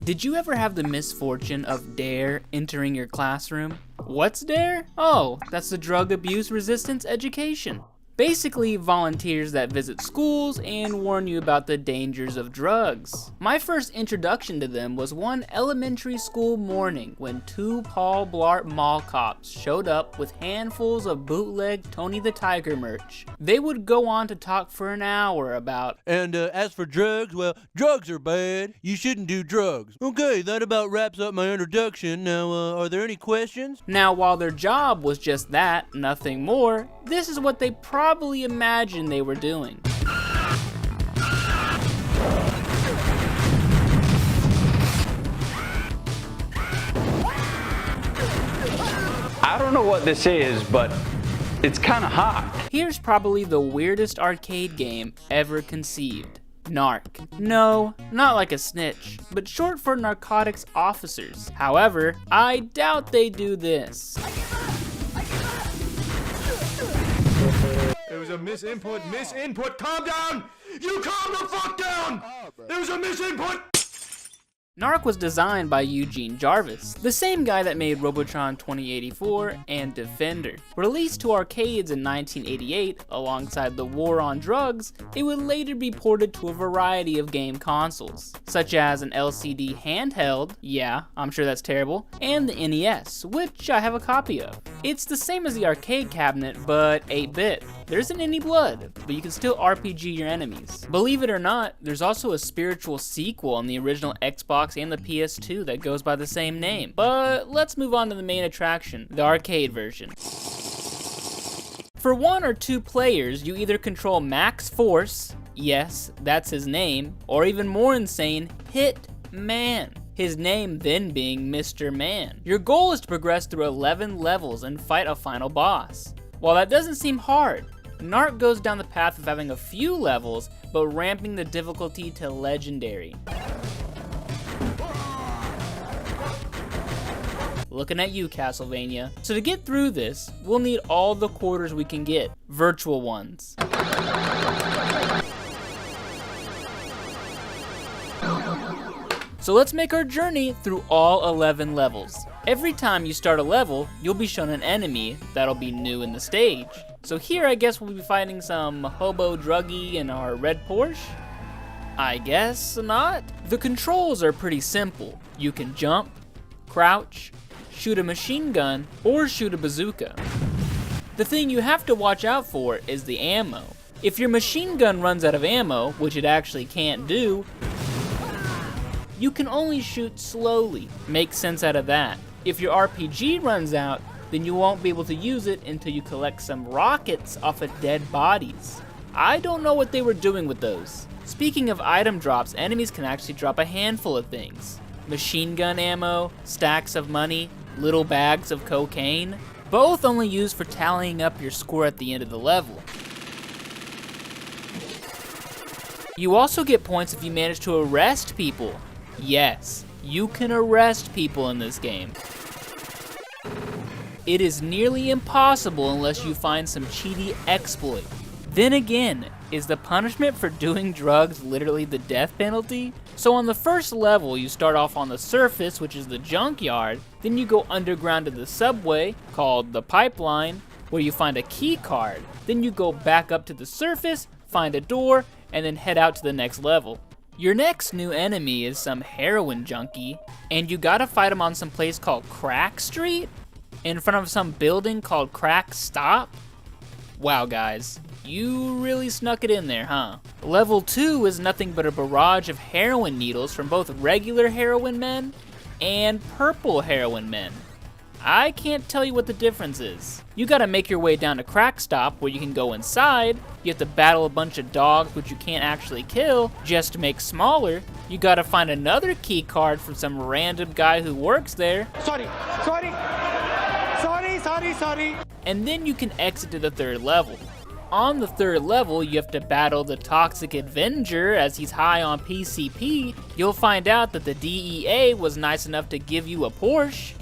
Did you ever have the misfortune of DARE entering your classroom? What's DARE? Oh, that's the Drug Abuse Resistance Education. Basically, volunteers that visit schools and warn you about the dangers of drugs. My first introduction to them was one elementary school morning when two Paul Blart Mall cops showed up with handfuls of bootleg Tony the Tiger merch. They would go on to talk for an hour about, and as for drugs, well, drugs are bad. You shouldn't do drugs. Okay, that about wraps up my introduction. Now, are there any questions? Now, while their job was just that, nothing more, this is what they probably imagined they were doing. I don't know what this is, but it's kind of hot. Here's probably the weirdest arcade game ever conceived. Narc. No, not like a snitch, but short for narcotics officers. However, I doubt they do this. There was a misinput, calm down! You calm the fuck down! There was a misinput! Narc was designed by Eugene Jarvis, the same guy that made Robotron 2084 and Defender. Released to arcades in 1988 alongside the War on Drugs, it would later be ported to a variety of game consoles, such as an LCD handheld, yeah, I'm sure that's terrible, and the NES, which I have a copy of. It's the same as the arcade cabinet, but 8-bit. There isn't any blood, but you can still RPG your enemies. Believe it or not, there's also a spiritual sequel on the original Xbox and the PS2 that goes by the same name. But let's move on to the main attraction, the arcade version. For 1 or 2 players, you either control Max Force, yes, that's his name, or even more insane, Hit Man. His name then being Mr. Man. Your goal is to progress through 11 levels and fight a final boss. While that doesn't seem hard, Narc goes down the path of having a few levels, but ramping the difficulty to legendary. Looking at you, Castlevania. So to get through this, we'll need all the quarters we can get, virtual ones. So let's make our journey through all 11 levels. Every time you start a level, you'll be shown an enemy that'll be new in the stage. So here I guess we'll be fighting some hobo druggie in our red Porsche? I guess not. The controls are pretty simple. You can jump, crouch, shoot a machine gun, or shoot a bazooka. The thing you have to watch out for is the ammo. If your machine gun runs out of ammo, which it actually can't do, you can only shoot slowly. Make sense out of that. If your RPG runs out, then you won't be able to use it until you collect some rockets off of dead bodies. I don't know what they were doing with those. Speaking of item drops, enemies can actually drop a handful of things. Machine gun ammo, stacks of money, little bags of cocaine, both only used for tallying up your score at the end of the level. You also get points if you manage to arrest people. Yes, you can arrest people in this game. It is nearly impossible unless you find some cheaty exploit. Then again, is the punishment for doing drugs literally the death penalty? So on the first level, you start off on the surface, which is the junkyard, then you go underground to the subway, called the pipeline, where you find a key card. Then you go back up to the surface, find a door, and then head out to the next level. Your next new enemy is some heroin junkie, and you gotta fight him on some place called Crack Street, in front of some building called Crack Stop. Wow guys, you really snuck it in there, huh? Level 2 is nothing but a barrage of heroin needles from both regular heroin men and purple heroin men. I can't tell you what the difference is. You gotta make your way down to Crack Stop where you can go inside. You have to battle a bunch of dogs which you can't actually kill just to make smaller. You gotta find another key card from some random guy who works there. Sorry. And then you can exit to the 3rd level. On the 3rd level, you have to battle the Toxic Avenger as he's high on PCP. You'll find out that the DEA was nice enough to give you a Porsche.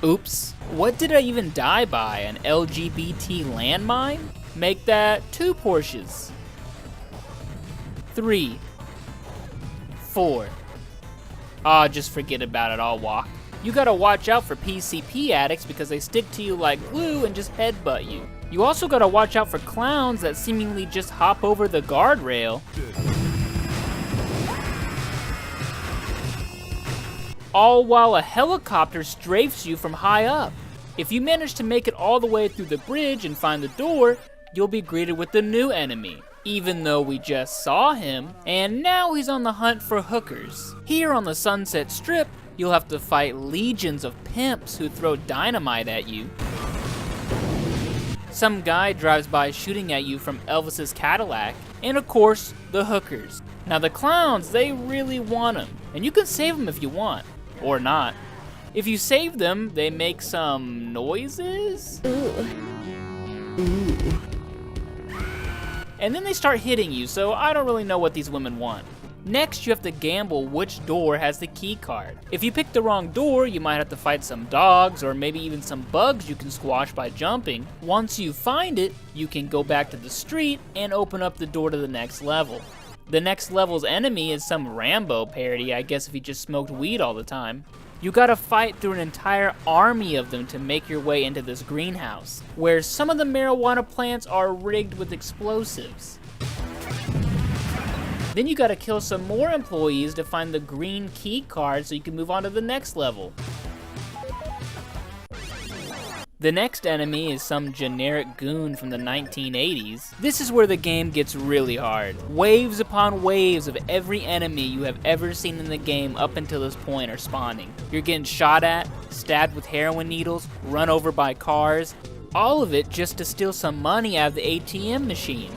Oops, what did I even die by? An LGBT landmine? Make that 2 Porsches. 3, 4. Ah, just forget about it, I'll walk. You gotta watch out for PCP addicts because they stick to you like glue and just headbutt you. You also gotta watch out for clowns that seemingly just hop over the guardrail. All while a helicopter strafes you from high up. If you manage to make it all the way through the bridge and find the door, you'll be greeted with the new enemy, even though we just saw him, and now he's on the hunt for hookers. Here on the Sunset Strip, you'll have to fight legions of pimps who throw dynamite at you. Some guy drives by shooting at you from Elvis's Cadillac, and of course, the hookers. Now the clowns, they really want them, and you can save them if you want, or not. If you save them, they make some noises. And then they start hitting you, so I don't really know what these women want. Next, you have to gamble which door has the key card. If you pick the wrong door, you might have to fight some dogs or maybe even some bugs you can squash by jumping. Once you find it, you can go back to the street and open up the door to the next level. The next level's enemy is some Rambo parody, I guess if he just smoked weed all the time. You gotta fight through an entire army of them to make your way into this greenhouse, where some of the marijuana plants are rigged with explosives. Then you gotta kill some more employees to find the green key card so you can move on to the next level. The next enemy is some generic goon from the 1980s. This is where the game gets really hard. Waves upon waves of every enemy you have ever seen in the game up until this point are spawning. You're getting shot at, stabbed with heroin needles, run over by cars, all of it just to steal some money out of the ATM machine.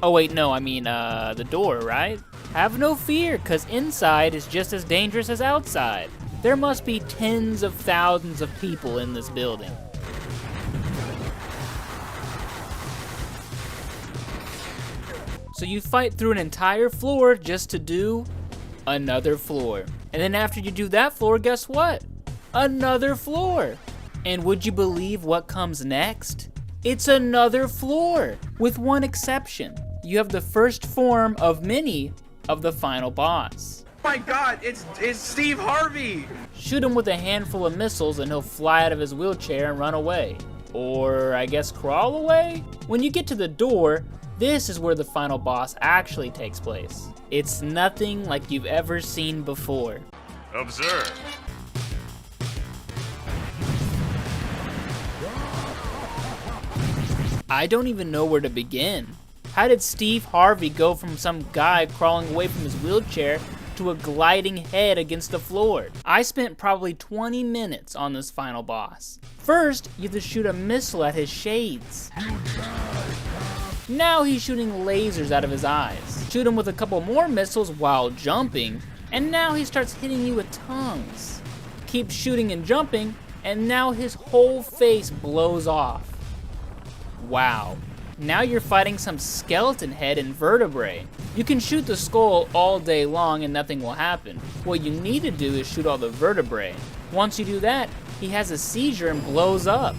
Oh wait, no, I mean, the door, right? Have no fear, cause inside is just as dangerous as outside. There must be tens of thousands of people in this building. So you fight through an entire floor just to do another floor. And then after you do that floor, guess what? Another floor. And would you believe what comes next? It's another floor, with one exception. You have the first form of many of the final boss. Oh my god, it's Steve Harvey! Shoot him with a handful of missiles and he'll fly out of his wheelchair and run away. Or I guess crawl away? When you get to the door, this is where the final boss actually takes place. It's nothing like you've ever seen before. Observe. I don't even know where to begin. How did Steve Harvey go from some guy crawling away from his wheelchair to a gliding head against the floor? I spent probably 20 minutes on this final boss. First, you have to shoot a missile at his shades. Now he's shooting lasers out of his eyes. Shoot him with a couple more missiles while jumping, and now he starts hitting you with tongues. Keep shooting and jumping, and now his whole face blows off. Wow. Now you're fighting some skeleton head and vertebrae. You can shoot the skull all day long and nothing will happen. What you need to do is shoot all the vertebrae. Once you do that, he has a seizure and blows up.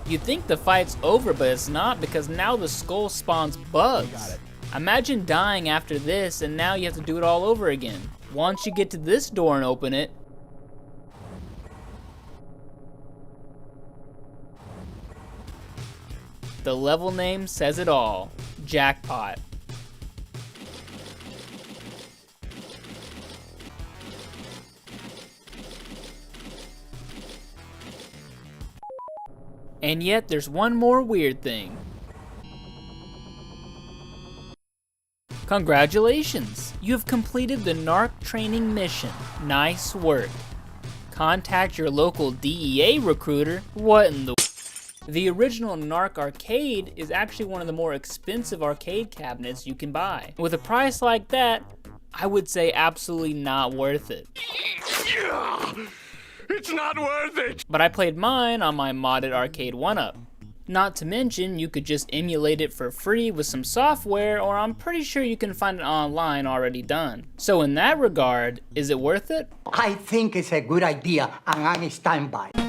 You'd think the fight's over, but it's not, because now the skull spawns bugs. Imagine dying after this and now you have to do it all over again. Once you get to this door and open it, the level name says it all. Jackpot. And yet there's one more weird thing. Congratulations! You have completed the Narc training mission. Nice work. Contact your local DEA recruiter. What in the... The original Narc arcade is actually one of the more expensive arcade cabinets you can buy. With a price like that, I would say absolutely not worth it. It's not worth it! But I played mine on my modded arcade 1-up. Not to mention, you could just emulate it for free with some software, or I'm pretty sure you can find it online already done. So in that regard, is it worth it? I think it's a good idea and I'm standby.